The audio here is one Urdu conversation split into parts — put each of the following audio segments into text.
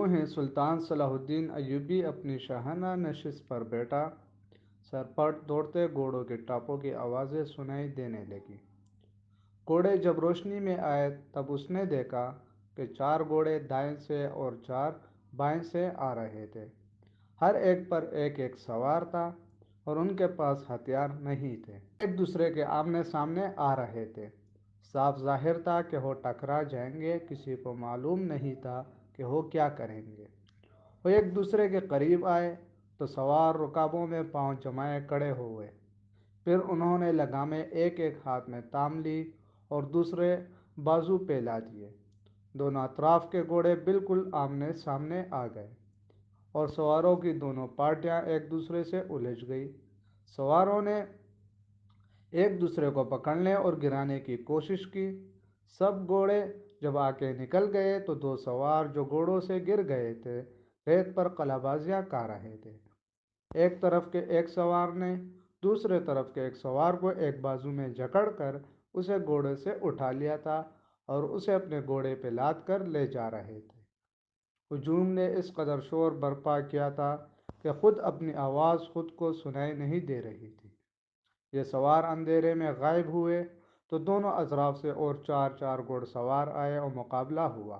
یوں ہی سلطان صلاح الدین ایوبی اپنی شاہانہ نشست پر بیٹھا، سرپٹ دوڑتے گھوڑوں کے ٹاپوں کی آوازیں سنائی دینے لگی۔ گھوڑے جب روشنی میں آئے تب اس نے دیکھا کہ 4 گھوڑے دائیں سے اور 4 بائیں سے آ رہے تھے۔ ہر ایک پر ایک ایک سوار تھا اور ان کے پاس ہتھیار نہیں تھے۔ ایک دوسرے کے آمنے سامنے آ رہے تھے۔ صاف ظاہر تھا کہ وہ ٹکرا جائیں گے، کسی کو معلوم نہیں تھا کہ وہ کیا کریں گے۔ وہ ایک دوسرے کے قریب آئے تو سوار رکابوں میں پاؤں جمائے کھڑے ہوئے۔ پھر انہوں نے لگامیں ایک ایک ہاتھ میں تھام لی اور دوسرے بازو پہ لا دیے۔ دونوں اطراف کے گھوڑے بالکل آمنے سامنے آ گئے اور سواروں کی دونوں پارٹیاں ایک دوسرے سے الجھ گئی۔ سواروں نے ایک دوسرے کو پکڑنے اور گرانے کی کوشش کی۔ سب گھوڑے جب آگے نکل گئے تو 2 سوار جو گھوڑوں سے گر گئے تھے ریت پر قلع بازیاں کر رہے تھے۔ ایک طرف کے ایک سوار نے دوسرے طرف کے ایک سوار کو ایک بازو میں جکڑ کر اسے گھوڑے سے اٹھا لیا تھا اور اسے اپنے گھوڑے پہ لاد کر لے جا رہے تھے۔ ہجوم نے اس قدر شور برپا کیا تھا کہ خود اپنی آواز خود کو سنائی نہیں دے رہی تھی۔ یہ سوار اندھیرے میں غائب ہوئے تو دونوں اطراف سے اور 4 گھوڑ سوار آئے اور مقابلہ ہوا۔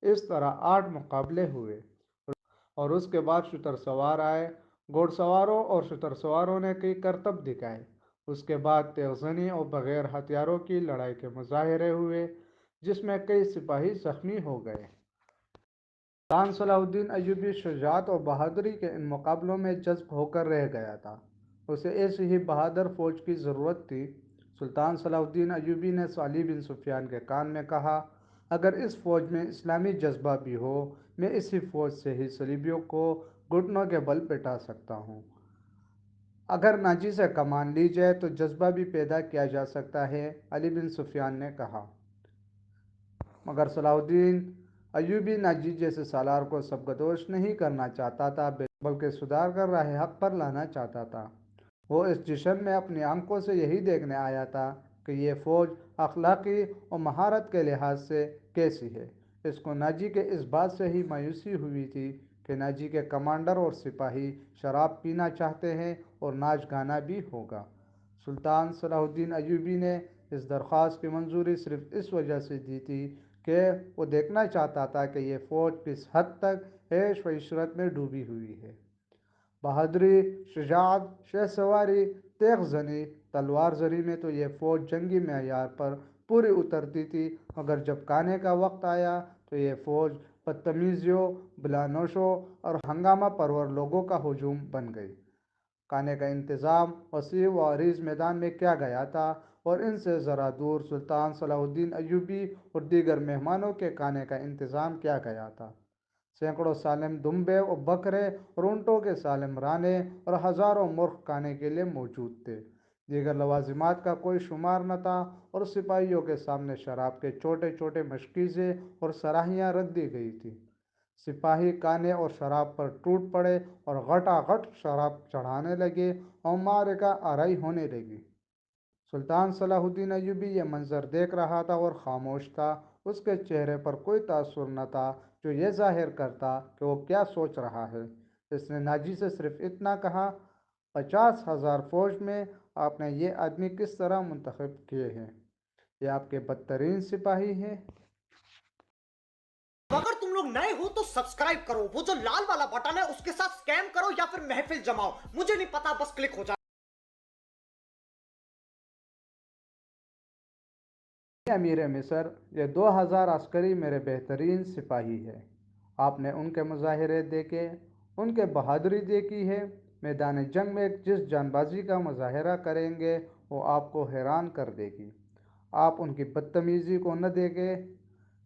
اس طرح 8 مقابلے ہوئے اور اس کے بعد شتر سوار آئے۔ گھوڑ سواروں اور شتر سواروں نے کئی کرتب دکھائے۔ اس کے بعد تیغ زنی اور بغیر ہتھیاروں کی لڑائی کے مظاہرے ہوئے جس میں کئی سپاہی زخمی ہو گئے۔ سلطان صلاح الدین ایوبی شجاعت اور بہادری کے ان مقابلوں میں جذب ہو کر رہ گیا تھا۔ اسے ایسی ہی بہادر فوج کی ضرورت تھی۔ سلطان صلاح الدین ایوبی نے علی بن سفیان کے کان میں کہا، اگر اس فوج میں اسلامی جذبہ بھی ہو، میں اسی فوج سے ہی صلیبیوں کو گھٹنوں کے بل پٹا سکتا ہوں۔ اگر ناجی سے کمان لی جائے تو جذبہ بھی پیدا کیا جا سکتا ہے، علی بن سفیان نے کہا۔ مگر صلاح الدین ایوبی ناجی جیسے سالار کو سبکدوش نہیں کرنا چاہتا تھا بلکہ سدھار کر راہ حق پر لانا چاہتا تھا۔ وہ اس جشن میں اپنی آنکھوں سے یہی دیکھنے آیا تھا کہ یہ فوج اخلاقی اور مہارت کے لحاظ سے کیسی ہے۔ اس کو ناجی کے اس بات سے ہی مایوسی ہوئی تھی کہ ناجی کے کمانڈر اور سپاہی شراب پینا چاہتے ہیں اور ناچ گانا بھی ہوگا۔ سلطان صلاح الدین ایوبی نے اس درخواست کی منظوری صرف اس وجہ سے دی تھی کہ وہ دیکھنا چاہتا تھا کہ یہ فوج کس حد تک عیش و عشرت میں ڈوبی ہوئی ہے۔ بہادری، شجاعت، شہ سواری، تیغ زنی، تلوار زنی میں تو یہ فوج جنگی معیار پر پوری اترتی تھی، مگر جب کھانے کا وقت آیا تو یہ فوج بدتمیزیوں، بلانوشوں اور ہنگامہ پرور لوگوں کا ہجوم بن گئی۔ کھانے کا انتظام وسیع و عریض میدان میں کیا گیا تھا اور ان سے ذرا دور سلطان صلاح الدین ایوبی اور دیگر مہمانوں کے کھانے کا انتظام کیا گیا تھا۔ سینکڑوں سالم دمبے اور بکرے اور اونٹوں کے سالم رانے اور ہزاروں مرغ کھانے کے لیے موجود تھے۔ دیگر لوازمات کا کوئی شمار نہ تھا اور سپاہیوں کے سامنے شراب کے چھوٹے چھوٹے مشکیزیں اور صراحیاں رکھ دی گئی تھیں۔ سپاہی کھانے اور شراب پر ٹوٹ پڑے اور غٹا غٹ شراب چڑھانے لگے اور معرکہ آرائی ہونے لگی۔ سلطان صلاح الدین ایوبی یہ منظر دیکھ رہا تھا اور خاموش تھا۔ اس کے چہرے پر کوئی تاثر نہ تھا جو یہ ظاہر کرتا کہ وہ کیا سوچ رہا ہے۔ اس نے ناجی سے صرف اتنا کہا، 50,000 فوج میں آپ نے یہ آدمی کس طرح منتخب کیے ہیں؟ یہ آپ کے بدترین سپاہی ہیں۔ اگر تم لوگ نئے ہو تو سبسکرائب کرو، وہ جو لال والا بٹن ہے اس کے ساتھ سکیم کرو یا پھر محفل جماؤ، مجھے نہیں پتا، بس کلک ہو جائے۔ امیر مصر، یہ 2,000 عسکری میرے بہترین سپاہی ہیں۔ آپ نے ان کے مظاہرے دیکھے، ان کے بہادری دیکھی ہے۔ میدان جنگ میں جس جان بازی کا مظاہرہ کریں گے وہ آپ کو حیران کر دے گی۔ آپ ان کی بدتمیزی کو نہ دیکھیں،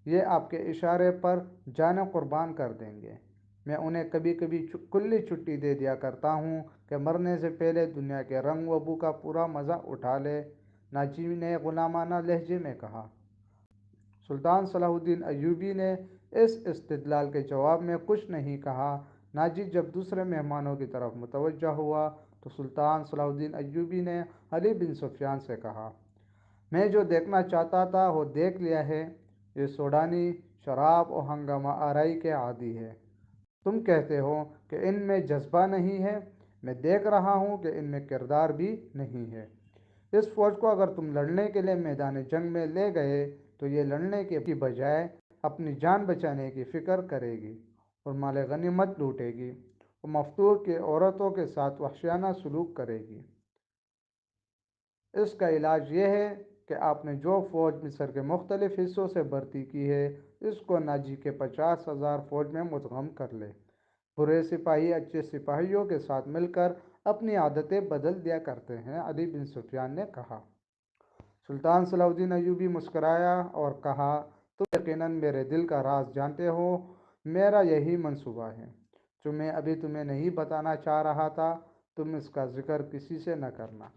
یہ آپ کے اشارے پر جانیں قربان کر دیں گے۔ میں انہیں کبھی کبھی کلی چھٹی دے دیا کرتا ہوں کہ مرنے سے پہلے دنیا کے رنگ و بو کا پورا مزہ اٹھا لے، ناجی نے غلامانہ لہجے میں کہا۔ سلطان صلاح الدین ایوبی نے اس استدلال کے جواب میں کچھ نہیں کہا۔ ناجی جب دوسرے مہمانوں کی طرف متوجہ ہوا تو سلطان صلاح الدین ایوبی نے علی بن سفیان سے کہا، میں جو دیکھنا چاہتا تھا وہ دیکھ لیا ہے۔ یہ سوڈانی شراب اور ہنگامہ آرائی کے عادی ہے۔ تم کہتے ہو کہ ان میں جذبہ نہیں ہے، میں دیکھ رہا ہوں کہ ان میں کردار بھی نہیں ہے۔ اس فوج کو اگر تم لڑنے کے لیے میدان جنگ میں لے گئے تو یہ لڑنے کے بجائے اپنی جان بچانے کی فکر کرے گی اور مال غنیمت لوٹے گی اور مفتون کی عورتوں کے ساتھ وحشیانہ سلوک کرے گی۔ اس کا علاج یہ ہے کہ آپ نے جو فوج مصر کے مختلف حصوں سے بھرتی کی ہے، اس کو ناجی کے 50,000 فوج میں مدغم کر لے۔ برے سپاہی اچھے سپاہیوں کے ساتھ مل کر اپنی عادتیں بدل دیا کرتے ہیں، علی بن سفیان نے کہا۔ سلطان صلاح الدین ایوبی مسکرایا اور کہا، تم یقیناً میرے دل کا راز جانتے ہو، میرا یہی منصوبہ ہے جو میں ابھی تمہیں نہیں بتانا چاہ رہا تھا، تم اس کا ذکر کسی سے نہ کرنا۔